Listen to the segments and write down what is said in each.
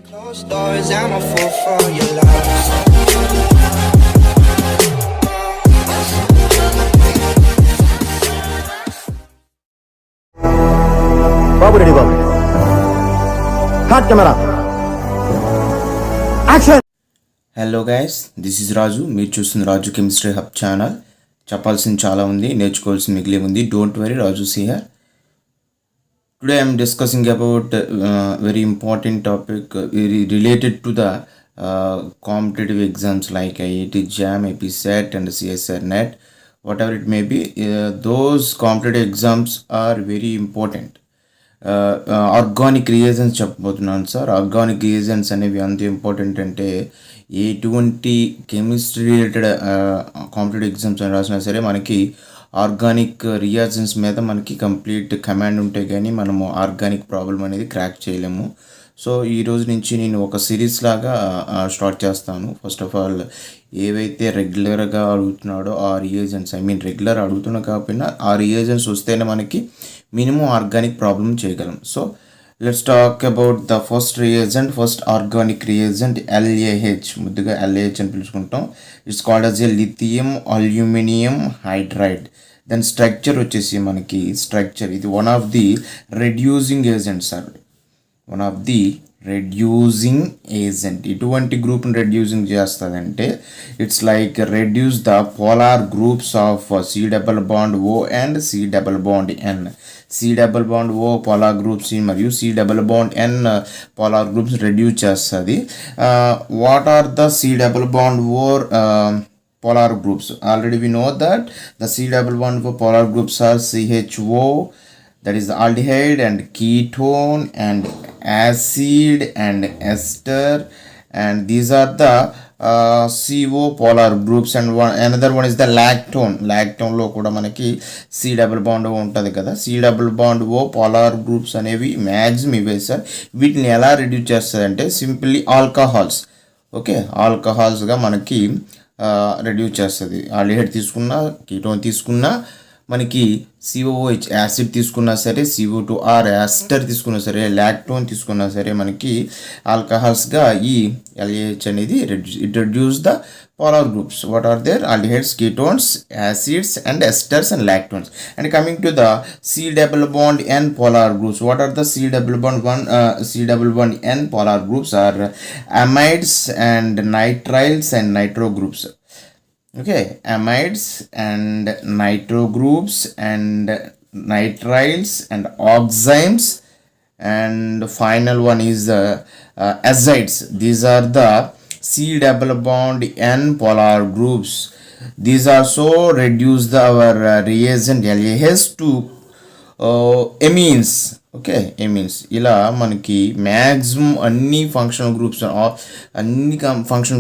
Closed doors, I'm a fool for your love. బాబు ready బాబు హాట్ camera action. Hello guys, this is Raju. మీరు చూస్తున్న రాజు కెమిస్ట్రీ హబ్ ఛానల్. చెప్పాల్సింది చాలా ఉంది, నేర్చుకోవాల్సింది మిగిలి ఉంది. Don't worry, Raju here. Today I am discussing about very important topic very related to the competitive exams like IIT JAM, APSET and CSIR NET, whatever it may be. Those competitive exams are very important. Organic రియేజన్స్ చెప్పబోతున్నాను sir. Organic రియేజన్స్ అనేవి అంత important అంటే ఎటువంటి chemistry related competitive exams అని రాసినా సరే మనకి organic రియాజన్స్ మీద మనకి కంప్లీట్ కమాండ్ ఉంటే కానీ మనము ఆర్గానిక్ ప్రాబ్లం అనేది క్రాక్ చేయలేము. సో ఈరోజు నుంచి నేను ఒక సిరీస్ లాగా స్టార్ట్ చేస్తాను. ఫస్ట్ ఆఫ్ ఆల్ ఏవైతే రెగ్యులర్గా అడుగుతున్నాడో ఆ రియేజన్స్, రెగ్యులర్ అడుగుతున్నా కాకపోయినా ఆ రియేజన్స్ వస్తేనే మనకి మినిమం ఆర్గానిక్ ప్రాబ్లం చేయగలం. So let's talk about the first reagent, first organic reagent LaH. ముద్దుగా LaH అని పిలుచుకుంటాం. It's called as a lithium aluminium hydride. దాని స్ట్రక్చర్ వచ్చేసి మనకి ఇది one of the reducing agent sir. One of the reducing agent. ఇటువంటి గ్రూప్ని reducing చేస్తుందంటే it's like reduce the polar groups of C double bond O and C double bond N. C double bond O polar groups మరియు C double bond N polar groups reduce చేస్తుంది. What are the C double bond O polar groups? Already we know that the C double bond for polar groups are CHO, that is the aldehyde, and ketone and acid and ester, and these are the CO polar groups. And another one is the lactone లో కూడా మనకి C double bond O ఉంటుంది కదా. C double bond O polar groups అనేవి maximum ఇవే sir. వీటిని ఎలా reduce చేస్తుంది అంటే సింపుల్లీ ఆల్కహాల్స్. ఓకే, ఆల్కహాల్స్గా మనకి రెడ్యూస్ చేస్తుంది. ఆల్డిహైడ్ తీసుకున్నా, కీటోన్ తీసుకున్నా, మనకి COOH యాసిడ్ తీసుకున్నా సరే, CO2R యాస్టర్ తీసుకున్నా సరే, లాక్టోన్ తీసుకున్నా సరే మనకి ఆల్కహాల్స్గా ఈ LaH అనేది reduce the polar groups. What are there? Aldehydes, ketones, acids and esters and lactones. And coming to the C double bond N polar groups. What are the C double bond N polar groups? Are amides and nitriles and nitro groups. Okay, amides and nitro groups and nitriles and oximes, and final one is azides. These are the C double bond N polar groups. These also reduce our reagent LaH to amines. Okay, ఎమీన్స్. ఇలా మనకి maximum అన్ని functional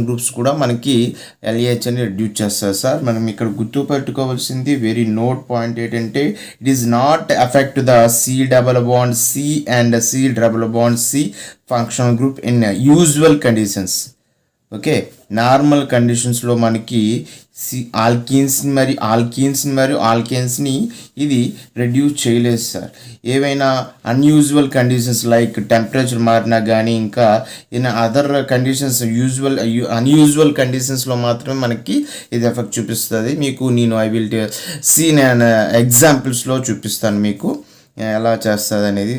groups కూడా మనకి LaH అని reduce చేస్తారు sir. మనం ఇక్కడ గుర్తుపెట్టుకోవాల్సింది వెరీ నోట్ పాయింట్ ఏంటంటే it is not effect the C double bond C and C double bond C functional group in usual conditions. Okay, normal కండిషన్స్లో మనకి ఆల్కీన్స్ మరియు ఆల్కేన్స్ని ఇది రెడ్యూస్ చేయలేదు సార్. ఏవైనా అన్యూజువల్ కండిషన్స్ లైక్ టెంపరేచర్ మారినా కానీ ఇంకా అదర్ కండిషన్స్ అన్యూజువల్ కండిషన్స్లో మాత్రమే మనకి ఇది ఎఫెక్ట్ చూపిస్తుంది. మీకు నేను నేను ఎగ్జాంపుల్స్లో చూపిస్తాను మీకు ఎలా చేస్తుంది అనేది.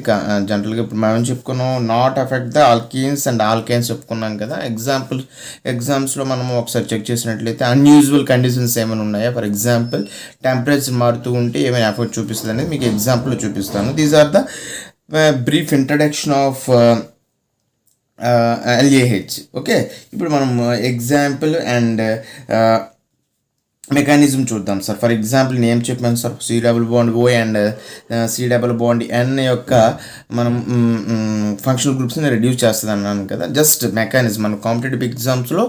జనరల్గా ఇప్పుడు మనం చెప్పుకున్నాం not effect the alkenes and alkynes చెప్పుకున్నాం కదా. ఎగ్జామ్స్లో మనం ఒకసారి చెక్ చేసినట్లయితే అన్యూజువల్ కండిషన్స్ ఏమైనా ఉన్నాయా, ఫర్ ఎగ్జాంపుల్ టెంపరేచర్ మారుతూ ఉంటే ఏమైనా ఎఫెక్ట్ చూపిస్తుంది అనేది మీకు ఎగ్జాంపుల్ చూపిస్తాను. These are the brief introduction of LaH. Okay, ఇప్పుడు మనం ఎగ్జాంపుల్ అండ్ మెకానిజం చూద్దాం సార్. ఫర్ ఎగ్జాంపుల్ నేను ఏం చెప్పాను sir, C double bond O and C double bond N యొక్క మనం ఫంక్షనల్ గ్రూప్స్ని రెడ్యూస్ చేస్తుంది అన్నాను కదా. జస్ట్ మెకానిజం మన కాంపిటేటివ్ ఎగ్జామ్స్లో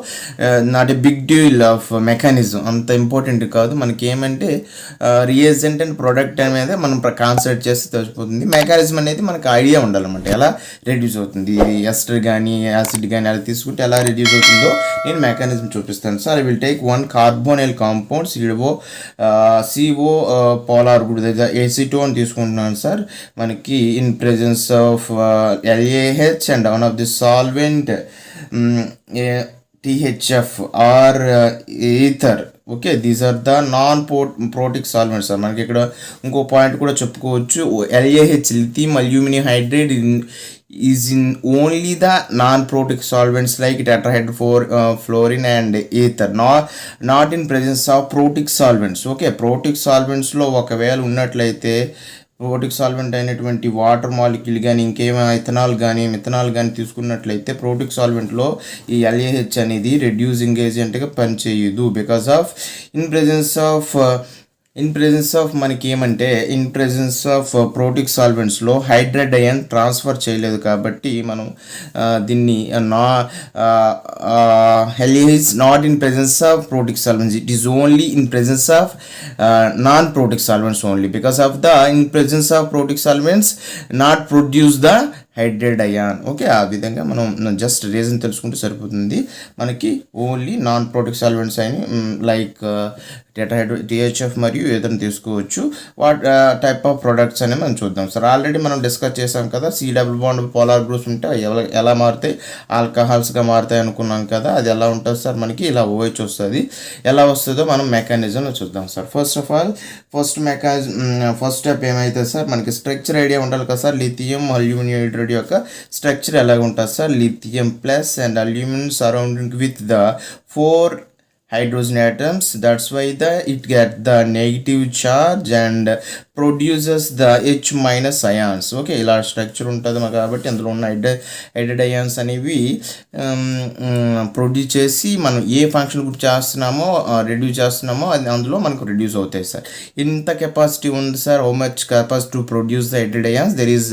not a big deal of mechanism, అంత ఇంపార్టెంట్ కాదు. మనకి ఏమంటే రియేజెంట్ అండ్ ప్రొడక్ట్ అనేది మనం కాన్సన్ట్రేట్ చేస్తే తెలిసిపోతుంది. మెకానిజం అనేది మనకు ఐడియా ఉండాలన్నమాట, ఎలా రెడ్యూస్ అవుతుంది. ఎస్టర్ కానీ యాసిడ్ కానీ అలా తీసుకుంటే ఎలా రెడ్యూస్ అవుతుందో నేను మెకానిజం చూపిస్తాను sir. I will take one carbonyl compound compound CO polar group దగ్గర acetone తీసుకుంటున్నాను సార్. మనకి in presence of LAH and one of the solvent THF or ether. Okay, these are the non protic solvents sir. మనకి ఇక్కడ ఇంకో point కూడా చెప్పుకోవచ్చు. LAH lithium aluminium hydrate is in only the non protic solvents like tetrahydrofluorine and ether, not in presence of protic solvents. Okay, protic సాల్వెంట్స్లో ఒకవేళ ఉన్నట్లయితే protic solvent అయినటువంటి water molecule కానీ ఇంకేమైనా మిథనాల్ కానీ తీసుకున్నట్లయితే ప్రోటిక్ సాల్వెంట్లో ఈ LAH అనేది రెడ్యూసింగ్ ఏజెంట్గా పనిచేయదు. Because of in presence of మనకి ఏమంటే ఇన్ ప్రెజెన్స్ ఆఫ్ ప్రోటిక్ సాల్వెంట్స్లో హైడ్రేట్ అయాన్ ట్రాన్స్ఫర్ చేయలేదు కాబట్టి మనం దీన్ని LAH not in presence of protic solvents, it is only in presence of non protic solvents only. Because of the in presence of protic solvents not produce the hydride ion. Okay, ఆ విధంగా మనం just reason తెలుసుకుంటే సరిపోతుంది. మనకి only non protic solvents అయిన like THF మరియు ఏదైనా తీసుకోవచ్చు. వాట్ టైప్ ఆఫ్ ప్రొడక్ట్స్ అనేవి మనం చూద్దాం సార్. ఆల్రెడీ మనం డిస్కస్ చేసాం కదా, C బాండ్ పోలార్ గ్రూప్స్ ఉంటే ఎలా మారుతాయి, ఆల్కహాల్స్గా మారుతాయి అనుకున్నాం కదా. అది ఎలా ఉంటుంది సార్, మనకి ఇలా OH వస్తుంది. ఎలా వస్తుందో మనం మెకానిజంలో చూద్దాం sir. First of all first step ఏమైతే సార్, మనకి స్ట్రక్చర్ ఐడియా ఉండాలి కదా సార్. లిథియం అల్యూమినియం హైడ్రేట్ యొక్క స్ట్రక్చర్ ఎలాగ ఉంటుంది sir, lithium plus and aluminium surrounding with the 4 hydrogen atoms. That's why it get the negative charge and produces the H minus ions. Okay, ఇలా structure ఉంటుంది కాబట్టి అందులో ఉన్న హైడ్రేట్ అయాన్స్ అనేవి produce చేసి మనం ఏ ఫంక్షన్ గ్రూప్ చేస్తున్నామో రెడ్యూస్ చేస్తున్నామో అది అందులో మనకు రెడ్యూస్ అవుతాయి సార్. ఇంత కెపాసిటీ ఉంది sir. How much capacity to produce the hydrate ions, there is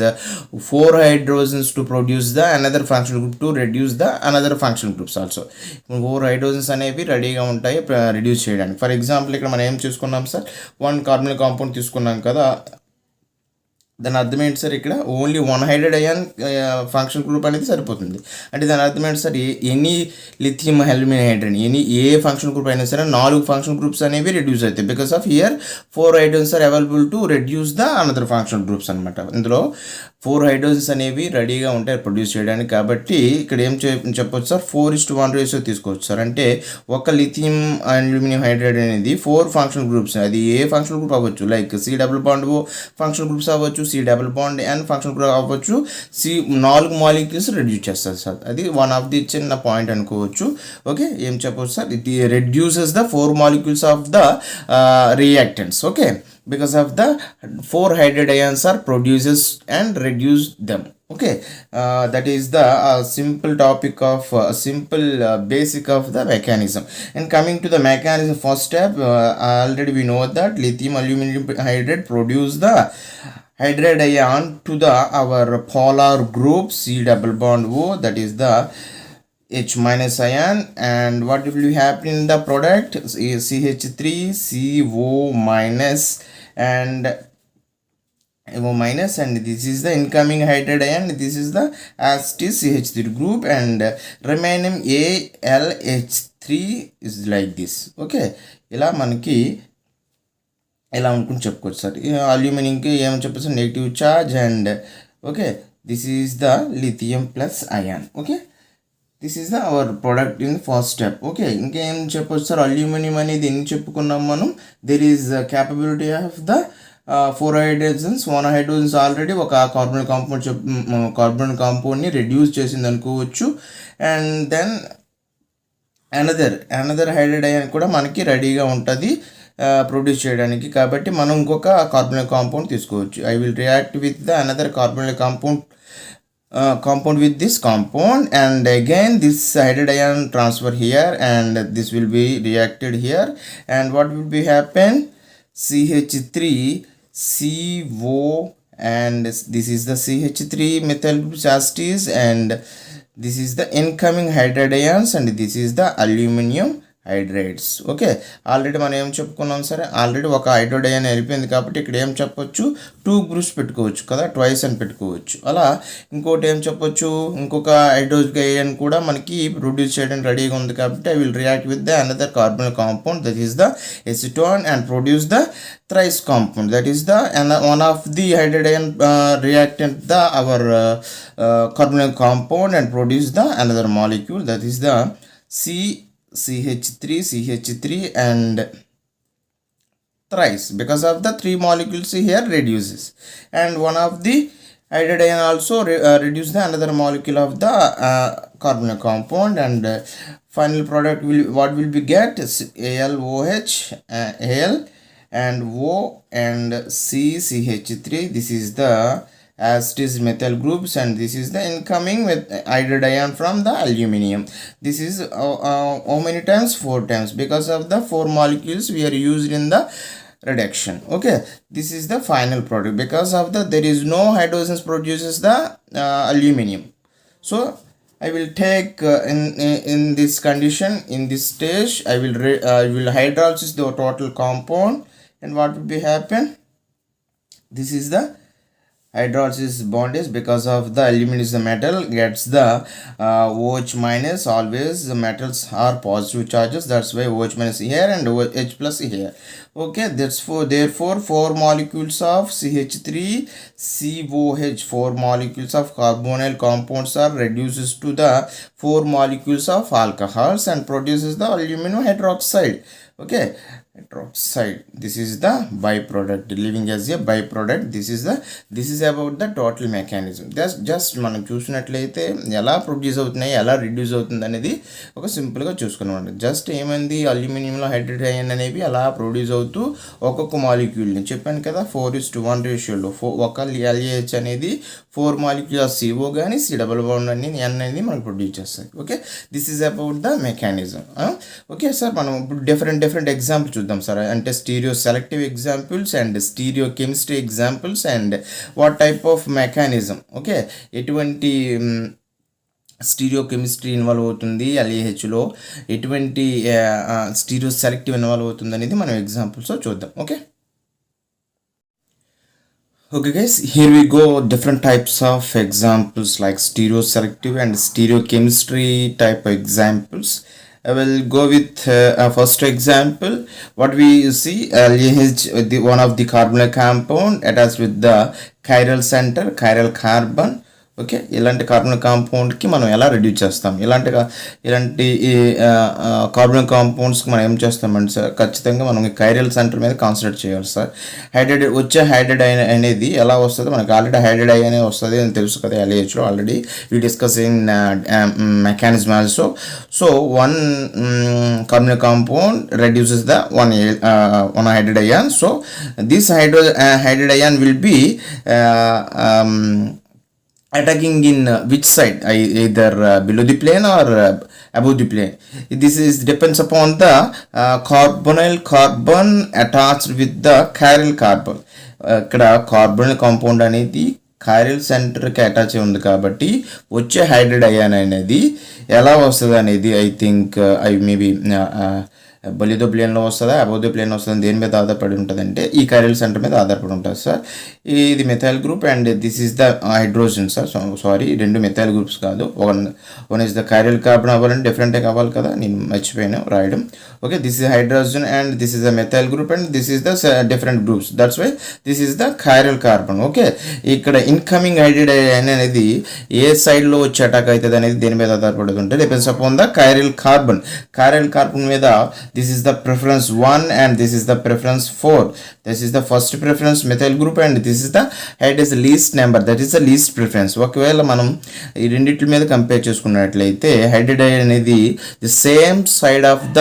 4 hydrogens to produce the another function group two reduce the another function groups also. 4 hydrogens అనేవి రెడీగా ఉంటాయి రెడ్యూస్ చేయడానికి. ఫర్ ఎగ్జాంపుల్ ఇక్కడ మనం ఏం చూసుకున్నాం సార్, 1 కార్బన్ కాంపౌండ్ తీసుకున్నాం కదా. దాని అర్థం ఏంటి సార్, ఇక్కడ only 1 hydride ion function group అనేది సరిపోతుంది. అంటే దాని అర్థం ఏంటి sir, any lithium aluminium hydride ఏ ఫంక్షన్ గ్రూప్ అయినా సరే 4 ఫంక్షన్ గ్రూప్స్ అనేవి రెడ్యూస్ అవుతాయి. Because of here 4 hydrogens are available to reduce the another function groups అనమాట. ఇందులో 4 hydrogens అనేవి రెడీగా ఉంటాయి ప్రొడ్యూస్ చేయడానికి. కాబట్టి ఇక్కడ ఏం చెప్పొచ్చు సార్, 4:1 రేషియో తీసుకోవచ్చు సార్. అంటే ఒక లిథియం అల్యూమినియం హైడ్రేట్ అనేది 4 ఫంక్షన్ గ్రూప్స్, అది ఏ ఫంక్షన్ గ్రూప్ అవ్వచ్చు, like C bond function groups అవ్వచ్చు, C bond N function group అవ్వచ్చు. 4 మాలిక్యూల్స్ రెడ్యూస్ చేస్తారు సార్. అది వన్ ఆఫ్ ది చిన్న పాయింట్ అనుకోవచ్చు. ఓకే, ఏం చెప్పవచ్చు sir, it reduces the 4 molecules of the reactants. Okay, because of the 4 hydrogen ions are produces and reduce them. Okay, that is the simple topic of simple basic of the mechanism. And coming to the mechanism, first step, already we know that lithium aluminum hydride produce the hydride ion to the our polar group C bond O, that is the H minus ion. And what will happen in the product, CH3CO minus and O minus, and this is the incoming hydride ion, this is the active CH3 group, and remaining ALH3 is like this. Okay, ఇలా మనకి ఎలా అనుకుని చెప్పుకోవచ్చు sir. అల్యూమినియంకి ఏమని చెప్పచ్చు, negative charge. And okay, this is the lithium plus ion. Okay, this is the our product in first step. Okay, ఇంకేం చెప్పొచ్చు సార్, అల్యూమినియం అనేది ఎన్ని చెప్పుకున్నాం మనం, there is capability of the 4 hydrogens. 1 hydrogens already ఒక కార్బన్ కాంపౌండ్ని reduce చేసింది అనుకోవచ్చు. And then another hydrate ion కూడా మనకి రెడీగా ఉంటుంది ప్రొడ్యూస్ చేయడానికి. కాబట్టి మనం ఇంకొక కార్బన్ కాంపౌండ్ తీసుకోవచ్చు. I will react with the another carbon compound with this compound, and again this hydrogen ion transfer here, and this will be reacted here, and what will be happen, CH3CO, and this is the CH3 methyl group as it is, and this is the incoming hydrogen ions, and this is the aluminum hydrates. Okay, already మనం ఏం చెప్పుకున్నాం సరే, already ఒక హైడ్రోడైన్ వెళ్ళిపోయింది కాబట్టి ఇక్కడ ఏం చెప్పొచ్చు, 2 గ్రూప్స్ పెట్టుకోవచ్చు కదా, ట్వైస్ అని పెట్టుకోవచ్చు. అలా ఇంకోటి ఏం చెప్పొచ్చు, ఇంకొక హైడ్రోజన్ కూడా మనకి ప్రొడ్యూస్ చేయడానికి రెడీగా ఉంది కాబట్టి I will react with the another carbonyl compound that is the acetone and produce the thrice compound, that is the one of the hydrogen reactant the our carbonyl compound and produce the another molecule that is the CH3 and thrice, because of the 3 molecules here reduces, and one of the hydrogen also reduce the another molecule of the carbonyl compound, and final product will what will be get ALOH Al and O and CH3. This is the as it is methyl groups, and this is the incoming with hydrogen from the aluminum. This is how many times, 4 times, because of the 4 molecules we are used in the reduction. Okay, this is the final product, because of the there is no hydrogens produces the aluminum. So I will take in this condition, in this stage I will hydrolyze the total compound, and what will be happen, this is the hydrolysis bond is, because of the aluminum is the metal gets the OH minus, always the metals are positive charges, that's why OH minus here and OH plus here. Okay, therefore 4 molecules of CH3COH, 4 molecules of carbonyl compounds are reduces to the 4 molecules of alcohols and produces the aluminum hydroxide. Okay, hydroxide, this is the byproduct, living as a byproduct. This is about the total mechanism. just మనం చూసినట్లయితే ఎలా produce అవుతున్నాయి, ఎలా reduce అవుతుంది అనేది ఒక సింపుల్గా చూసుకున్నాం. జస్ట్ ఏమైంది, అల్యూమినియంలో హైడ్రోజన్ అనేవి అలా ప్రొడ్యూస్ అవుతూ ఒక్కొక్క మాలిక్యూల్ని చెప్పాను కదా, 4:1 రేషియోలో ఒక LH అనేది 4 మాలిక్యూల్ ఆఫ్ CO కానీ C డబుల్ బాండ్ అని N అనేది మనకు ప్రొడ్యూస్ చేస్తాయి. Okay, this is about the mechanism. Okay sir, మనం ఇప్పుడు డిఫరెంట్ ఎగ్జాంపుల్ చూద్దాం సార్, అంటే stereo selective examples and stereo chemistry examples and what type of mechanism. Okay, ఎటువంటి స్టీరియో కెమిస్ట్రీ ఇన్వాల్వ్ అవుతుంది LAHలో, ఎటువంటి స్టీరియో సెలెక్టివ్ ఇన్వాల్వ్ అవుతుంది అనేది మనం ఎగ్జాంపుల్స్లో చూద్దాం. Okay guys, here we go, different types of examples like stereoselective and stereochemistry type of examples. I will go with first example. What we see, LAH, one of the carbonyl compound attached with the chiral center, chiral carbon. Okay, ఇలాంటి carbon కాంపౌండ్కి మనం ఎలా reduce చేస్తాం, ఇలాంటి carbon కాంపౌండ్స్కి మనం ఏం చేస్తామంటే sir, ఖచ్చితంగా మనం కైరల్ సెంటర్ మీద కాన్సన్ట్రేట్ చేయాలి సార్. హైడ్రేట్ అనేది ఎలా వస్తుంది, మనకి ఆల్రెడీ హైడ్రేట్ అనే వస్తుంది అని తెలుసు కదా, LAHలో already we discuss in mechanism also. So 1 carbon compound reduces the one hydrogen ion. So this hydrogen ion will be attacking in which side, either below the plane or above the plane. This is depends upon the carbonyl carbon attached with the chiral carbon. ఇక్కడ కార్బonyl compound అనేది chiral సెంటర్కి attach ఉంది కాబట్టి వచ్చే hydrate ion అనేది ఎలా వస్తుంది అనేది ఐ థింక్ మేబీ బలిదో ప్లేన్లో వస్తుందా, అబౌవ్ ద ప్లేన్ వస్తుందా, దేని మీద ఆధారపడి ఉంటుంది అంటే ఈ కైరల్ సెంటర్ మీద ఆధారపడి ఉంటుంది సార్. ఇది methyl group and this is the hydrogen sir. Sorry, 2 methyl groups కాదు, one is the chiral carbon అవ్వాలంటే డిఫరెంట్గా కావాలి కదా, నేను మర్చిపోయాను రాయడం. Okay, this is hydrogen and this is the methyl group and this is the different groups, that's why this is the chiral carbon. Okay, ఇక్కడ incoming hydride అనేది ఏ సైడ్లో వచ్చి అటాక్ అవుతుంది అనేది దేని మీద ఆధారపడి ఉంటుంది, depends upon the chiral carbon. Chiral carbon మీద this is the preference 1 and this is the preference 4. This is the first preference methyl group and this is the head is least number, that is the least preference. ఒకవేళ మనం ఈ రెండిటి మీద compare చేసుకున్నట్లయితే hydrogen అనేది the same side of the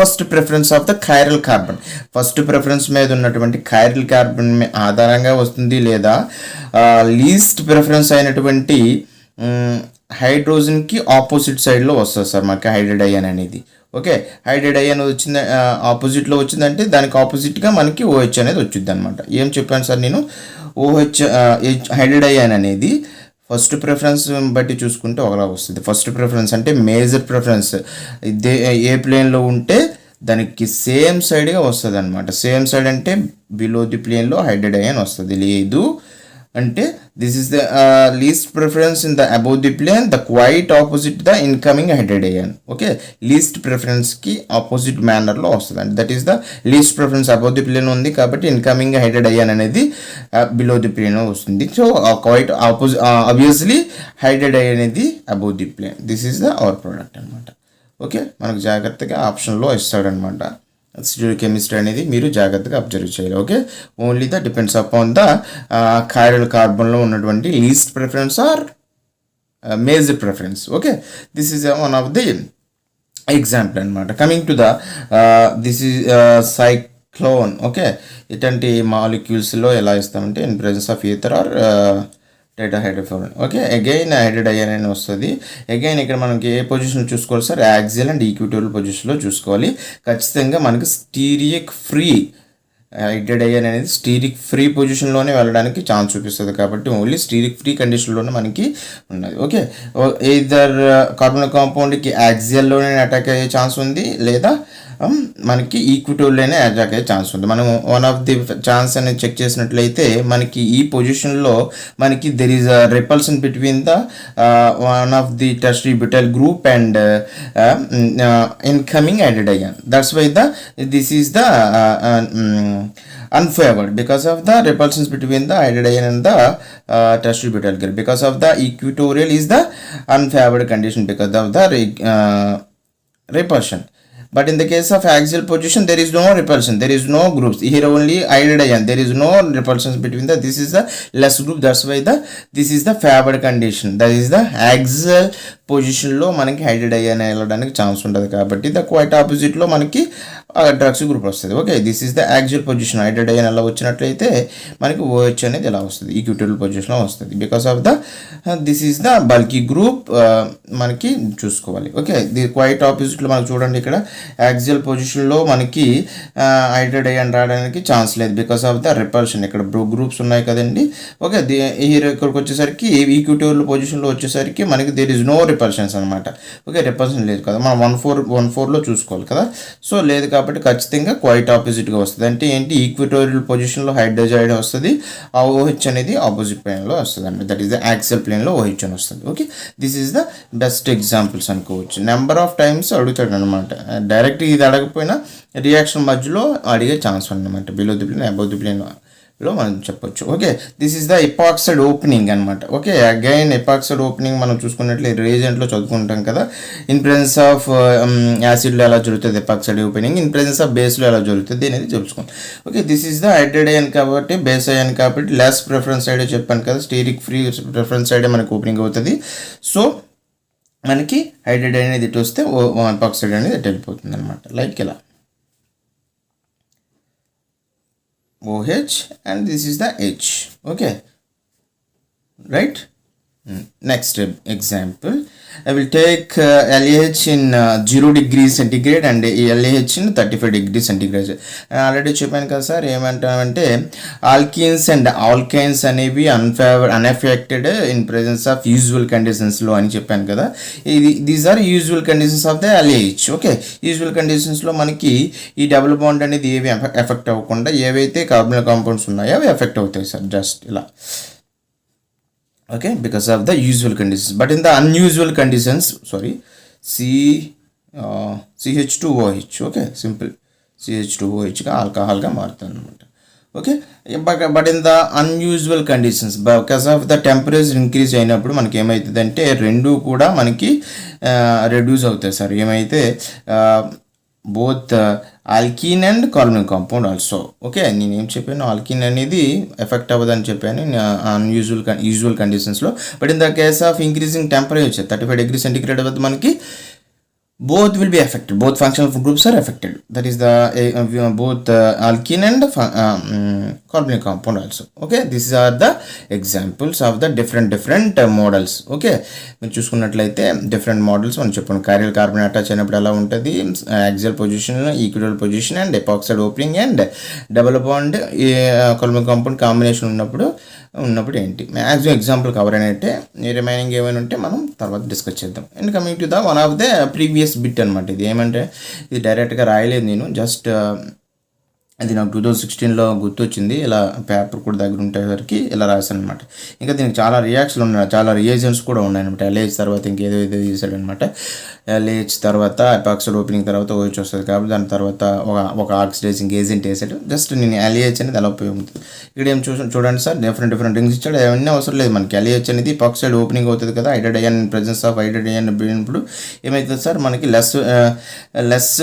first preference of the chiral carbon. First preference మీద ఉన్నటువంటి chiral carbon ఆధారంగా వస్తుంది, లేదా లీస్ట్ ప్రిఫరెన్స్ అయినటువంటి హైడ్రోజన్కి ఆపోజిట్ సైడ్లో వస్తుంది సార్ మనకి హైడ్రేట్ అయాన్ అనేది. ఓకే, హైడ్రేట్ అయాన్ వచ్చింది ఆపోజిట్లో వచ్చిందంటే దానికి ఆపోజిట్గా మనకి OH అనేది వచ్చింది అనమాట. ఏం చెప్పాను సార్ నేను, OH హైడ్రేట్ అయాన్ అనేది ఫస్ట్ ప్రిఫరెన్స్ బట్టి చూసుకుంటే ఒకలా వస్తుంది. ఫస్ట్ ప్రిఫరెన్స్ అంటే మేజర్ ప్రిఫరెన్స్ ఇదే ఏ ప్లేన్లో ఉంటే దానికి సేమ్ సైడ్గా వస్తుంది అనమాట. సేమ్ సైడ్ అంటే బిలో ది ప్లేన్లో హైడెడ్ అయ్యాన్ వస్తుంది. లేదు అంటే this is the least preference in the above the plane, the quite opposite the incoming హెడెడ్ అయ్యాన్. ఓకే, లీస్ట్ ప్రిఫరెన్స్కి ఆపోజిట్ మేనర్లో వస్తుంది అండి. That is the least preference above the plane ఉంది కాబట్టి ఇన్కమింగ్ హెడెడ్ అయ్యాన్ అనేది బిలో ది ప్లేన్ వస్తుంది. సో క్వైట్ ఆపోజిట్ ఆబ్వియస్లీ హైడెడ్ అయ్యాన్ అనేది above the plane. This is the our product అనమాట. ఓకే, మనకు జాగ్రత్తగా ఆప్షన్లో ఇస్తాడనమాట. స్టీరియోకెమిస్ట్రీ అనేది మీరు జాగ్రత్తగా అబ్జర్వ్ చేయాలి. Okay, only the depends upon the chiral కార్బన్లో ఉన్నటువంటి least preference or major preference. Okay, this is one of the example అనమాట. Coming to the this is cyclone. Okay, ఇటువంటి మాలిక్యూల్స్లో ఎలా ఇస్తామంటే in presence of ether or tetrahydrofuran. Okay, again hydride ion అని వస్తుంది. Again ఇక్కడ మనకి ఏ పొజిషన్ చూసుకోవాలి సార్? యాక్సియల్ అండ్ ఈక్విటోరియల్ పొజిషన్లో చూసుకోవాలి. ఖచ్చితంగా మనకి స్టీరిక్ ఫ్రీ హైడ్రెడ్ అయ్యాన్ అనేది స్టీరిక్ ఫ్రీ పొజిషన్లోనే వెళ్ళడానికి ఛాన్స్ చూపిస్తుంది కాబట్టి ఓన్లీ స్టీరిక్ ఫ్రీ కండిషన్లోనే మనకి ఉన్నది. ఓకే, ఇద్దర్ కార్బన్ కాంపౌండ్కి యాక్సియల్లోనే అటాక్ అయ్యే ఛాన్స్ ఉంది, లేదా మనకి ఈక్విటోరియల్లోనే అటాక్ అయ్యే ఛాన్స్ ఉంది. మనం వన్ ఆఫ్ ది ఛాన్స్ అనేది చెక్ చేసినట్లయితే మనకి ఈ పొజిషన్లో మనకి there is a repulsion between the one of the tertiary butyl group and incoming hydride ion. That's why this is the unfavored because of the repulsions between the hydrogen ion and the tertiary butyl group. Because of the equatorial is the unfavored condition because of the repulsion. But in the case of axial position, there is no repulsion, there is no groups. Here only hydrogen ion, there is no repulsions between the. This is the less group. That's why this is the favored condition. That is the axial పొజిషన్లో మనకి హైడ్రెడ్ అయ్యాన్ వెళ్ళడానికి chance ఉంటుంది కాబట్టి the quite ఆపోజిట్లో మనకి drugs group వస్తుంది. Okay, this is the actual position. Hydride ion ఎలా వచ్చినట్లయితే మనకి OH అనేది ఎలా వస్తుంది? ఈక్విటోరియల్ పొజిషన్లో వస్తుంది. Because of the this is the bulky group మనకి చూసుకోవాలి. ఓకే, ది క్వైట్ ఆపోజిట్లో మనకి చూడండి ఇక్కడ యాక్చువల్ పొజిషన్లో మనకి హైడ్రెడ్ అయ్యాన్ రావడానికి ఛాన్స్ లేదు బికాస్ ఆఫ్ ద రిపల్షన్. ఇక్కడ గ్రూప్స్ ఉన్నాయి కదండి. ఓకే, ఇక్కడికి వచ్చేసరికి ఈక్విటోరియల్ పొజిషన్లో వచ్చేసరికి మనకి దేర్ ఇస్ నో రిపల్షన్స్ అనమాట. ఓకే, రిపల్షన్ లేదు కదా, మనం 1,4లో చూసుకోవాలి కదా. సో లేదు కాబట్టి ఖచ్చితంగా క్వైట్ ఆపోజిట్గా వస్తుంది. అంటే ఏంటి? ఈక్విటోరియల్ పొజిషన్లో హైడ్రోజైడ్ వస్తుంది, ఆ OH అనేది ఆపోజిట్ ప్లేన్లో వస్తుంది అండి. దట్ ఈస్ ద యాక్సియల్ ప్లేన్లో OH అని వస్తుంది. Okay, this is the best examples అనుకోవచ్చు. నెంబర్ ఆఫ్ టైమ్స్ అడుగుతాడు అనమాట. డైరెక్ట్ ఇది అడగకపోయినా రియాక్షన్ మధ్యలో అడిగే ఛాన్స్ అనమాట. Below the plane, above the plane లో మనం చెప్పొచ్చు. Okay, this is the epoxide opening అనమాట. ఓకే, అగైన్ ఎపాక్సైడ్ ఓపెనింగ్ మనం చూసుకున్నట్లయితే రియేజెంట్లో చదువుకుంటాం కదా. ఇన్ ప్రెజెన్స్ ఆఫ్ యాసిడ్లో ఎలా జరుగుతుంది epoxide opening, in presence of బేస్లో ఎలా జరుగుతుంది అనేది తెలుసుకుంటాం. Okay, this is the hydride ion కాబట్టి బేస్ అయ్యాన్ కాబట్టి లెస్ ప్రిఫరెన్స్ సైడే చెప్పాను కదా, స్టీరిక్ ఫ్రీ ప్రిఫరెన్స్ సైడే మనకి ఓపెనింగ్ అవుతుంది. సో మనకి హైడ్రెడ్ అనేది ఇటు వస్తే ఎపాక్సైడ్ అనేది ఇటు వెళ్ళిపోతుంది అనమాట. లైక్ ఇలా OH and this is the H. Okay, right? Next example, I will take LAH in 0 degrees centigrade and LAH in 35 degrees centigrade. Already చెప్పాను కదా సార్, ఏమంటామంటే ఆల్కీన్స్ అండ్ ఆల్కైన్స్ అనేవి unaffected in presence of usual కండిషన్స్లో అని చెప్పాను కదా. These are usual conditions of the LAH. Okay, usual కండిషన్స్లో మనకి ఈ డబుల్ బాండ్ అనేది ఏవి ఎఫెక్ట్ అవ్వకుండా ఏవైతే కార్బన్ కాంపౌండ్స్ ఉన్నాయో అవి ఎఫెక్ట్ అవుతాయి సార్, జస్ట్ ఇలా. Okay, because of the usual conditions, but in the unusual conditions, sorry, CH2OH. okay, simple CH2OH గా ఆల్కహాల్ గా మారుతుంది అనమాట. Okay, but in the unusual conditions because of the temperature increase అయినప్పుడు మనకి ఏమవుతుంది అంటే రెండు కూడా మనకి రెడ్యూస్ అవుతాయి సార్. ఏమైతే both alkyne and carbon compound also. Okay, నేనేం చెప్పాను, ఆల్కీన్ అనేది ఎఫెక్ట్ అవ్వదని చెప్పాను యూజువల్ కండిషన్స్లో. But in the case of increasing temperature 35 degrees centigrade వద్ద మనకి both will be affected, both functional groups are affected, that is the both alkene and carbonyl compound also. Okay, these are the examples of the different models. Okay, మీరు చూసుకున్నట్లయితే different models మనం చెప్పాను. క్యారియల్ carbon attach అయినప్పుడు ఎలా ఉంటుంది, axial position, equatorial position and epoxide opening and double bond carbonyl compound combination ఉన్నప్పుడు ఏంటి, maximum example cover అయినట్టే. రిమైనింగ్ ఏమైనా ఉంటే మనం తర్వాత డిస్కస్ చేద్దాం. And coming to the one of the previous bit అనమాట. ఇది ఏమంటే ఇది డైరెక్ట్గా రాయలేదు నేను, జస్ట్ అది నాకు 2016లో గుర్తొచ్చింది. ఇలా పేపర్ కూడా దగ్గర ఉండేసరికి ఇలా రాశాను అనమాట. ఇంకా దీనికి చాలా రియాక్షన్లు ఉన్నాయి, చాలా రియేజన్స్ కూడా ఉన్నాయన్నమాట. ఎల్ఏహెచ్ తర్వాత ఇంకేదో ఏదో తీసాడనమాట. ఎల్ఏహెచ్ తర్వాత ఎపాక్సైడ్ ఓపెనింగ్ తర్వాత ఓహెచ్ వస్తుంది కాబట్టి దాని తర్వాత ఒక ఆక్సిడైజింగ్ ఏజెంట్ వేసాడు. జస్ట్ నేను ఎల్ఏహెచ్ అనేది ఎలా ఉపయోగపడుతుంది ఇక్కడ ఏం చూడండి సార్, డిఫరెంట్ రింగ్స్ ఇచ్చాడు. అవన్నీ అవసరం లేదు మనకి. ఎల్ఏహెచ్ అనేది ఎపాక్సైడ్ ఓపెనింగ్ అవుతుంది కదా, hydride ion presence of hydride ion పోయినప్పుడు ఏమవుతుంది సార్, మనకి లెస్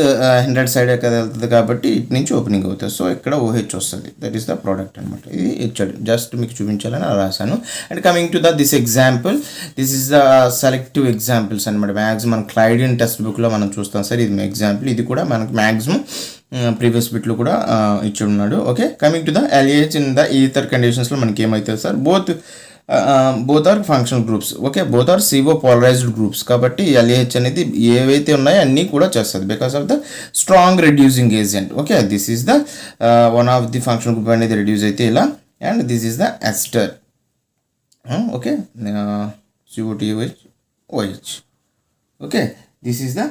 హండ్రెడ్ సైడ్ కదా వెళ్తుంది కాబట్టి ఇటు నుంచి ఓపెనింగ్ అవుతుంది. సో ఇక్కడ ఓహెచ్ వస్తుంది, దట్ ఈస్ ద ప్రోడక్ట్ అనమాట. ఇది ఇచ్చాడు, జస్ట్ మీకు చూపించాలని అలా రాశాను. And coming to this example, this is the selective examples అనమాట. మ్యాక్సిమం క్లైడిన్ టెక్స్ట్ బుక్లో మనం చూస్తాం సార్, ఇది ఎగ్జాంపుల్. ఇది కూడా మనకు మ్యాక్సిమం ప్రీవియస్ బిట్లో కూడా ఇచ్చి ఉన్నాడు. Okay, coming to the LAH in the ether కండిషన్స్లో మనకి ఏమవుతుంది sir, both are functional groups. Okay, both are CO polarised groups కాబట్టి ఎల్ఏహెచ్ అనేది ఏవైతే ఉన్నాయో అన్నీ కూడా చేస్తుంది because of the strong reducing agent. Okay, this is the one of the functional group అనేది రెడ్యూస్ అయితే ఇలా, and this is the ester. Okay, COTOH. Okay, this is the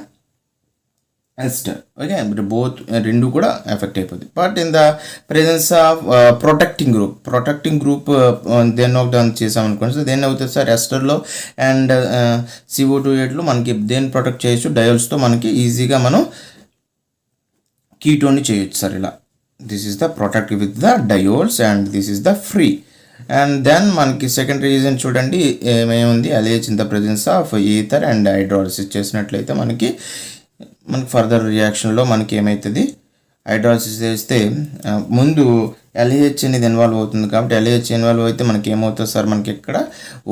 ester. Okay, both రెండు కూడా ఎఫెక్ట్ అయిపోతుంది. But in the presence of protecting group దేన్ని ఒకటి చేసామనుకోండి, so దేన్ని అవుతుంది సార్, ఎస్టర్లో అండ్ CO2H మనకి దేన్ని ప్రొటెక్ట్ చేయొచ్చు, డయోల్స్తో మనకి ఈజీగా మనం కీటోన్ని చేయొచ్చు సార్ ఇలా. This is the protect with the diols and this is the free. And then మనకి సెకండ్ రీజన్ చూడండి ఏమేముంది, LAH in the presence of ether and hydrolysis చేసినట్లయితే మనకి ఫర్దర్ రియాక్షన్లో మనకి ఏమవుతుంది, హైడ్రాలిసిస్ చేస్తే ముందు ఎల్ఏహెచ్ అనేది ఇన్వాల్వ్ అవుతుంది కాబట్టి ఎల్ఏహెచ్ ఇన్వాల్వ్ అయితే మనకి ఏమవుతుంది సార్, మనకి ఇక్కడ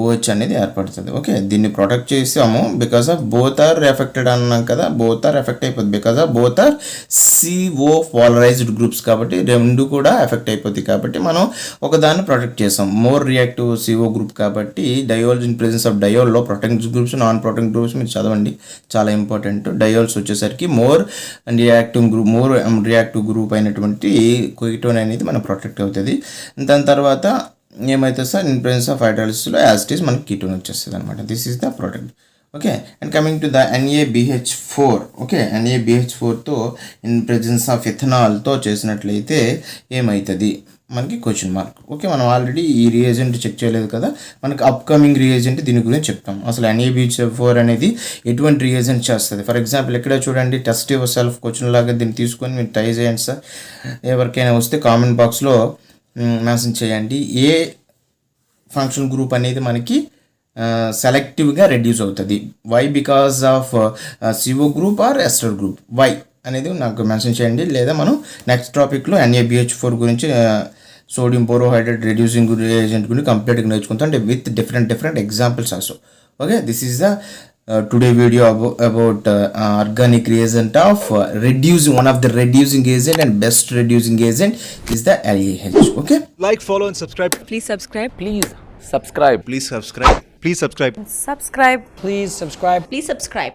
OH అనేది ఏర్పడుతుంది. ఓకే, దీన్ని ప్రొటెక్ట్ చేసాము because of both are affected అన్నాం కదా, బోత్ ఆర్ ఎఫెక్ట్ అయిపోతుంది because of both are CO polarised groups కాబట్టి రెండు కూడా ఎఫెక్ట్ అయిపోతుంది కాబట్టి మనం ఒకదాన్ని ప్రొటెక్ట్ చేసాం. మోర్ రియాక్టివ్ CO గ్రూప్ కాబట్టి డయోల్స్ ఇన్ ప్రెజెన్స్ ఆఫ్ డయోల్లో protect groups, non protect groups మీరు చదవండి, చాలా ఇంపార్టెంట్. డయోల్స్ వచ్చేసరికి మోర్ రియాక్టివ్ గ్రూప్ అయినటువంటి కీటోన్ అనేది మనం ప్రొటెక్ట్ అవుతుంది. దాని తర్వాత ఏమవుతుంది సార్, ఇన్ ప్రెజెన్స్ ఆఫ్ హైడ్రాలిసిస్లో యాసిటీస్ మనకి కీటోన్ వచ్చేస్తుంది అనమాట. This is the product. Okay, and coming to the NaBH4. Okay, NaBH4తో ఇన్ ప్రెజెన్స్ ఆఫ్ ఇథనాల్తో చేసినట్లయితే ఏమవుతుంది మనకి క్వశ్చన్ మార్క్. ఓకే, మనం ఆల్రెడీ ఈ రియేజెంట్ చెక్ చేయలేదు కదా, మనకి అప్కమింగ్ రియేజెంట్ దీని గురించి చెప్తాం. అసలు NaBH4 అనేది ఎటువంటి రియేజెంట్ చేస్తుంది. ఫర్ ఎగ్జాంపుల్ ఇక్కడ చూడండి, టెస్ట్ యువర్ సెల్ఫ్ క్వశ్చన్ లాగా దీన్ని తీసుకొని మీరు ట్రై చేయండి సార్. ఎవరికైనా వస్తే కామెంట్ బాక్స్లో మెన్షన్ చేయండి. ఏ ఫంక్షన్ గ్రూప్ అనేది మనకి సెలెక్టివ్గా రెడ్యూస్ అవుతుంది, why because of CO group are ester group, why అనేది నాకు మెన్షన్ చేయండి. లేదా మనం నెక్స్ట్ టాపిక్లో NaBH4 గురించి సోడియం బోరోహైడ్రేట్ రెడ్యూసింగ్ ఏజెంట్ గురించి కంప్లీట్గా నేర్చుకుంటాం, అంటే with different examples also. Okay, this is the today video about organic reagent of reducing, one of the reducing agent and best reducing agent is the LAH. Okay, like, follow and subscribe. Please subscribe. Please subscribe. Please subscribe. Please subscribe. Subscribe. Please subscribe. Please subscribe.